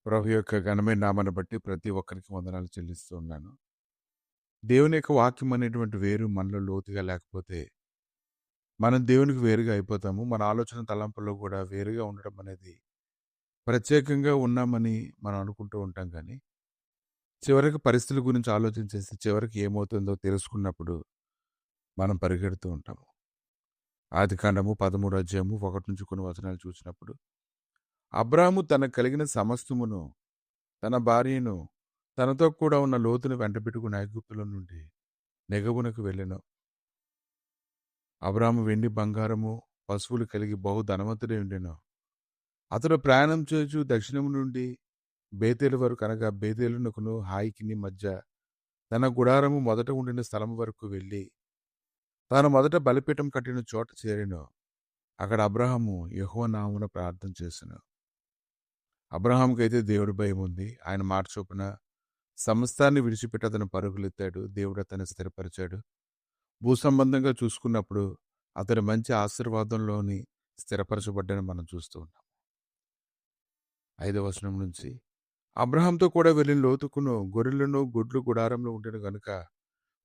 ప్రభు యొక్క ఘనమైన నామాన్ని బట్టి ప్రతి ఒక్కరికి వందనాలు చెల్లిస్తూ ఉన్నాను. దేవుని యొక్క వాక్యం అనేటువంటి వేరు మనలో లోతుగా లేకపోతే, మనం దేవునికి వేరుగా అయిపోతాము. మన ఆలోచన తలంపుల్లో కూడా వేరుగా ఉండడం అనేది ప్రత్యేకంగా ఉన్నామని మనం అనుకుంటూ ఉంటాం కానీ, చివరికి పరిస్థితుల గురించి ఆలోచించేసి చివరికి ఏమవుతుందో తెలుసుకున్నప్పుడు మనం పరిగెడుతూ ఉంటాము. ఆదికాండము 13 అధ్యాయము 1 నుంచి కొన్ని వచనాలు చూసినప్పుడు, అబ్రాహాము తనకు కలిగిన సమస్తమును, తన భార్యను, తనతో కూడా ఉన్న లోతును వెంటబెట్టుకుని ఐగుప్తులో నుండి నెగవునకు వెళ్ళెను. అబ్రాహాము వెండి బంగారము పశువులు కలిగి బహు ధనవంతుడై ఉండెను. అతడు ప్రయాణం చేయుచు దక్షిణము నుండి బేతేలు వరకు అనగా బేతేలునకును హాయికిని మధ్య తన గుడారము మొదట ఉండిన స్థలం వరకు వెళ్ళి తాను మొదట బలిపీఠం కట్టిన చోట చేరెను. అక్కడ అబ్రాహాము యెహోవా నామమున ప్రార్థన చేసెను. అబ్రాహాముకైతే దేవుడి భయం ఉంది. ఆయన మాట చొప్పున సమస్తాన్ని విడిచిపెట్టి అతను పరుగులెత్తాడు. దేవుడు అతన్ని స్థిరపరిచాడు. భూసంబంధంగా చూసుకున్నప్పుడు అతడు మంచి ఆశీర్వాదంలోని స్థిరపరచబడ్డని మనం చూస్తూ ఉన్నాం. 5వ వచనం నుంచి అబ్రహాంతో కూడా వెళ్ళిన లోతుకును గొర్రెలను గుడ్లు గుడారంలో ఉండెను గనుక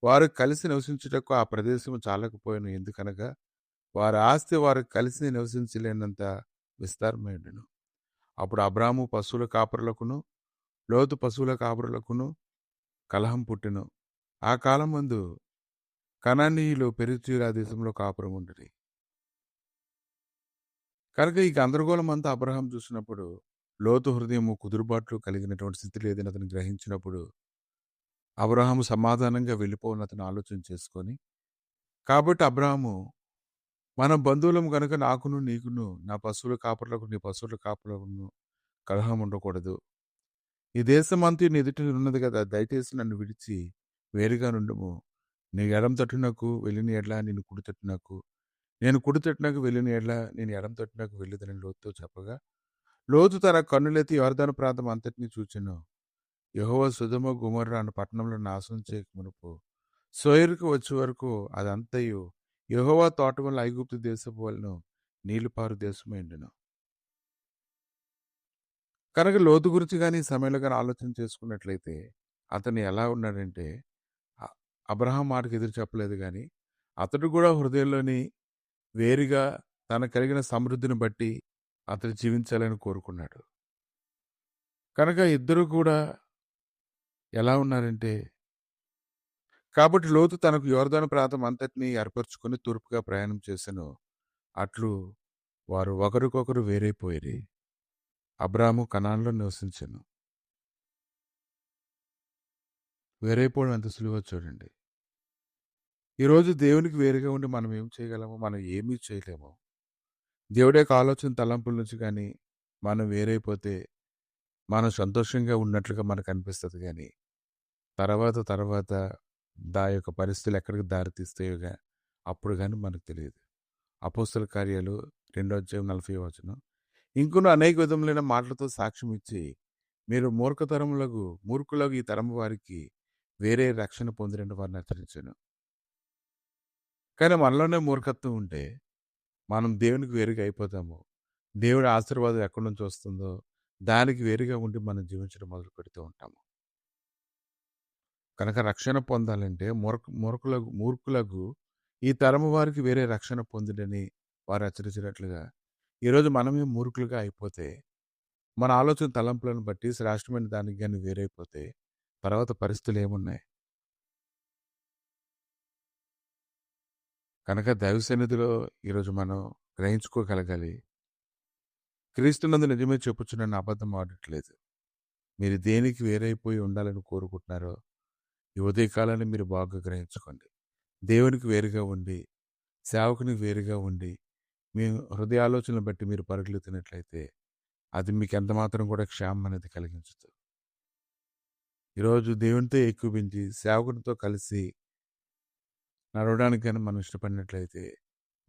వారు కలిసి నివసించుటకు ఆ ప్రదేశం చాలకపోయాను. ఎందుకనగా వారి ఆస్తి వారు కలిసి నివసించలేనంత విస్తారమైండెను. అప్పుడు అబ్రాహాము పశువుల కాపరులకును లోతు పశువుల కాపరులకును కలహం పుట్టెను. ఆ కాలమందు కనానీయులు పెరిచీరా దేశంలో కాపురం ఉండిరి. కనుక ఈ గందరగోళం అంతా అబ్రహాం చూసినప్పుడు లోతు హృదయము కుదురుబాట్లు కలిగినటువంటి స్థితి లేదని అతను గ్రహించినప్పుడు అబ్రహాము సమాధానంగా వెళ్ళిపోవని అతను ఆలోచన చేసుకొని, కాబట్టి అబ్రహాము మన బంధువులం గనుక నాకును నీకును నా పశువుల కాపరులకు నీ పశువుల కాపరులకును కలహం ఉండకూడదు. ఈ దేశమంతా నీ ఎదుట ఉన్నది కదా, దయచేసి నన్ను విడిచి వేరుగా నుండుము. నీ ఎడం తట్టునకు వెళ్ళిన ఎడ్ల నేను కుడి తట్టునకు, నేను కుడి తట్టునకు వెళ్ళిన ఎడ్ల నేను ఎడం తట్టునకు వెళ్ళేదని లోతుతో చెప్పగా, లోతు తన కన్నులెత్తి యోర్దాను ప్రాంతం అంతటినీ చూచెను. యెహోవా సొదొమ గొమొర్రా అను పట్టణంలో నాశనం చేయక మునుపు సోయరుకు వచ్చే వరకు అదంతయు యెహోవా తోట వల్ల ఐగుప్తు దేశపు వలెను నీళ్లు పారు దేశమై ఉండెను. కనుక లోతు గురించి కానీ ఈ సమయంలో కానీ ఆలోచన చేసుకున్నట్లయితే అతను ఎలా ఉన్నాడంటే, అ- అబ్రహాం మాటకు ఎదురు చెప్పలేదు కానీ అతడు కూడా హృదయంలోని వేరుగా తన కలిగిన సమృద్ధిని బట్టి అతడు జీవించాలని కోరుకున్నాడు. కనుక ఇద్దరు కూడా ఎలా ఉన్నారంటే, కాబట్టి లోతు తనకు యోర్దాను ప్రాంతం అంతటినీ ఏర్పరచుకొని తూర్పుగా ప్రయాణం చేసెను. అట్లు వారు ఒకరికొకరు వేరైపోయిరి. అబ్రాము కనాన్లో నివసించెను. వేరైపోవడం ఎంత సులువో చూడండి. ఈరోజు దేవునికి వేరుగా ఉండి మనం ఏం చేయగలము? మనం ఏమీ చేయలేము. దేవుడి యొక్క ఆలోచన తలంపుల నుంచి కానీ మనం వేరైపోతే మనం సంతోషంగా ఉన్నట్లుగా మనకు అనిపిస్తుంది కానీ తర్వాత దా యొక్క పరిస్థితులు ఎక్కడికి దారి తీస్తాయోగా అప్పుడు కానీ మనకు తెలియదు. అపోస్తల కార్యాలు 2వ అధ్యాయం 40వ వచనం. ఇంకను అనేక విధములైన మాటలతో సాక్ష్యం ఇచ్చి మీరు మూర్ఖులకు ఈ తరము వారికి వేరే రక్షణ పొందిన వారిని హెచ్చరించాను. కానీ మనలోనే మూర్ఖత్వం ఉంటే మనం దేవునికి వేరుగా అయిపోతాము. దేవుడి ఆశీర్వాదం ఎక్కడి నుంచి వస్తుందో దానికి వేరుగా ఉండి మనం జీవించడం మొదలు పెడుతూ ఉంటాము. కనుక రక్షణ పొందాలంటే మూర్ఖులకు ఈ తరము వారికి వేరే రక్షణ పొందిడని వారు హెచ్చరించినట్లుగా ఈరోజు మనమే మూర్ఖులుగా అయిపోతే మన ఆలోచన తలంపులను బట్టి శ్రేష్టమైన దానికి కానీ వేరైపోతే తర్వాత పరిస్థితులు ఏమున్నాయి? కనుక దైవ సన్నిధిలో ఈరోజు మనం గ్రహించుకోగలగాలి. క్రీస్తునందు నిజమే చెప్పుచున్నాను, అబద్ధం ఆడట్లేదు. మీరు దేనికి వేరైపోయి ఉండాలని కోరుకుంటున్నారో ఈ ఉదయకాలాన్ని మీరు బాగా గ్రహించుకోండి. దేవునికి వేరుగా ఉండి, సేవకునికి వేరుగా ఉండి, మీ హృదయ ఆలోచనలు బట్టి మీరు పరుగులెత్తినట్లయితే అది మీకు ఎంత మాత్రం కూడా క్షేమం అనేది కలిగించదు. ఈరోజు దేవునితో ఏకీభవించి సేవకునితో కలిసి నడవడానికి కానీ మనం ఇష్టపడినట్లయితే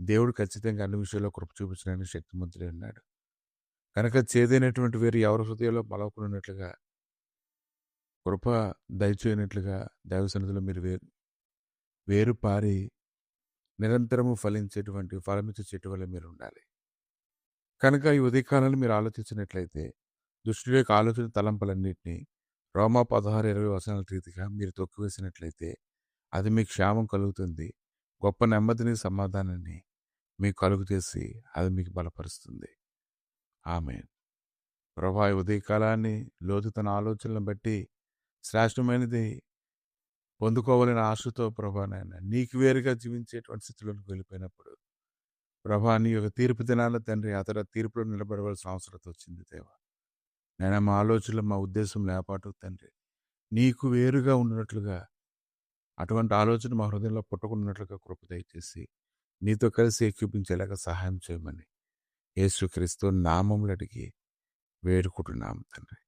దేవుడు ఖచ్చితంగా అన్ని విషయాల్లో కృప చూపించడానికి శక్తిమంతుడై ఉన్నాడు. కనుక చేదైనటువంటి వేరు ఎవరి హృదయంలో బలవకున్నట్లుగా కృప దయచేయనట్లుగా దైవ సన్నిధిలో మీరు వేరు పారి నిరంతరము ఫలించేటువంటి ఫలమిచ్చే చెట్టు వల్ల మీరు ఉండాలి. కనుక ఈ ఉదయకాలంలో మీరు ఆలోచించినట్లయితే దుష్టుడి యొక్క ఆలోచన తలంపులన్నింటినీ రోమా 16:20 వచనాల రీతిగా మీరు తొక్కివేసినట్లయితే అది మీకు క్షేమం కలుగుతుంది. గొప్ప నెమ్మదిని, సమాధానాన్ని మీకు కలుగు చేసి అది మీకు బలపరుస్తుంది. ఆమేన్. ప్రభా, ఈ ఉదయకాలాన్ని లోతు తన ఆలోచనలను బట్టి శ్రేష్టమైనది పొందుకోవాలని ఆశతో ప్రభా నాయన నీకు వేరుగా జీవించేటువంటి స్థితిలోకి వెళ్ళిపోయినప్పుడు ప్రభా నీ యొక్క తీర్పు దినాన తండ్రి అతడు తీర్పులో నిలబడవలసిన అవసరం వచ్చింది దేవా. నేను మా ఆలోచనలు మా ఉద్దేశం లేపాటు తండ్రి నీకు వేరుగా ఉన్నట్లుగా అటువంటి ఆలోచన మా హృదయంలో పుట్టకున్నట్లుగా కృప దయచేసి నీతో కలిసి ఎక్కిపించేలాగా సహాయం చేయమని యేసుక్రీస్తు నామములు అడిగి వేడుకుంటున్నాం తండ్రి.